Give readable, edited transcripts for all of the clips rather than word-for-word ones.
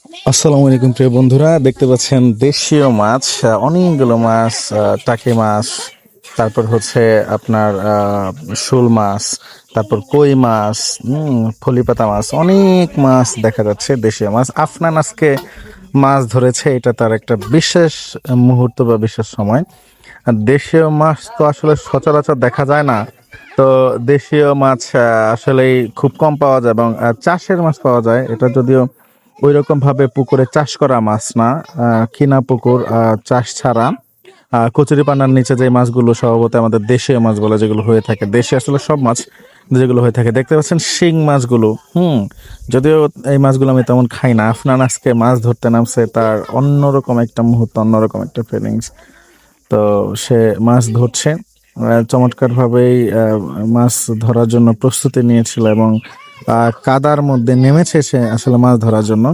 আসসালামু আলাইকুম প্রিয় বন্ধুরা, দেখতে পাচ্ছেন দেশীয় মাছ, অনেকগুলো মাছ, টাকি মাছ, তারপর হচ্ছে আপনার শোল মাছ, তারপর কই মাছ, ফলিপাতা মাছ, অনেক মাছ দেখা যাচ্ছে। দেশীয় মাছ আফনান আজকে মাছ ধরেছে, এটা তার একটা বিশেষ মুহূর্ত বা বিশেষ সময়। আর দেশীয় মাছ তো আসলে সচরাচর দেখা যায় না। তো দেশীয় মাছ আসলেই খুব কম পাওয়া যায়, এবং চাষের মাছ পাওয়া যায়। এটা যদিও ওই রকম ভাবে পুকুরে চাষ করা মাছ না, কিনা পুকুর, চাষ ছাড়া কচুরিপানার নিচে যে মাছগুলো স্বভাবত আমাদের দেশীয় মাছ বলে, যেগুলো হয়ে থাকে দেশে, আসলে সব মাছ যেগুলো হয়ে থাকে, দেখতে পাচ্ছেন শিং মাছগুলো। যদিও এই মাছগুলো আমি তেমন খাই না। আফনান আজকে মাছ ধরতে নামছে, তার অন্যরকম একটা মুহূর্ত, অন্যরকম একটা ফিলিংস। তো সে মাছ ধরছে, চমৎকার ভাবেই মাছ ধরার জন্য প্রস্তুতি নিয়েছিল, এবং কাদার মধ্যে নেমেছে সে আসলে মাছ ধরার জন্য।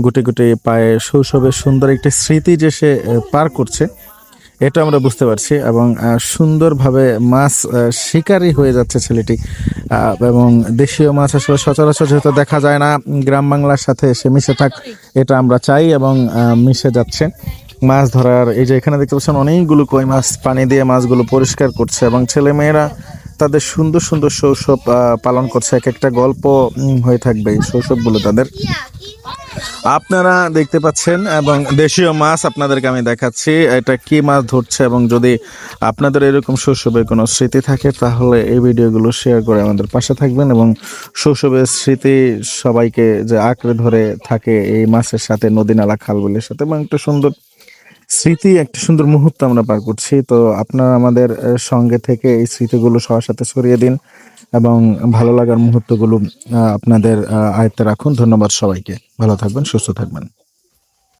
গুটি গুটি পায়ে শৈশবের সুন্দর একটি স্মৃতি যে সে পার করছে, এটা আমরা বুঝতে পারছি। এবং সুন্দরভাবে মাছ শিকারী হয়ে যাচ্ছে ছেলেটি। এবং দেশীয় মাছ আসলে সচরাচর যেহেতু দেখা যায় না, গ্রাম বাংলার সাথে সে মিশে থাক, এটা আমরা চাই, এবং মিশে যাচ্ছে মাছ ধরার। এই যে এখানে দেখতে পাচ্ছেন অনেকগুলো কই মাছ, পানি দিয়ে মাছগুলো পরিষ্কার করছে, এবং ছেলে মেয়েরা তাদের সুন্দর সুন্দর শৈশব পালন করছে। এক একটা গল্প হয়ে থাকবে এই শৈশবগুলো তাদের। আপনারা দেখতে পাচ্ছেন, এবং দেশীয় মাছ আপনাদেরকে আমি দেখাচ্ছি এটা কি মাছ ধরছে। এবং যদি আপনাদের এরকম শৈশবের কোনো স্মৃতি থাকে, তাহলে এই ভিডিওগুলো শেয়ার করে আমাদের পাশে থাকবেন, এবং শৈশবের স্মৃতি সবাইকে যে আঁকড়ে ধরে থাকে এই মাছের সাথে, নদী নালা খাল বিলের সাথে, এবং একটা সুন্দর স্মৃতি, একটা সুন্দর মুহূর্ত আমরা পার করছি। তো আপনারা আমাদের সঙ্গে থেকে এই স্মৃতিগুলো সবার সাথে ছড়িয়ে দিন, এবং ভালো লাগার মুহূর্তগুলো আপনাদের আয়ত্তে রাখুন। ধন্যবাদ সবাইকে, ভালো থাকবেন, সুস্থ থাকবেন।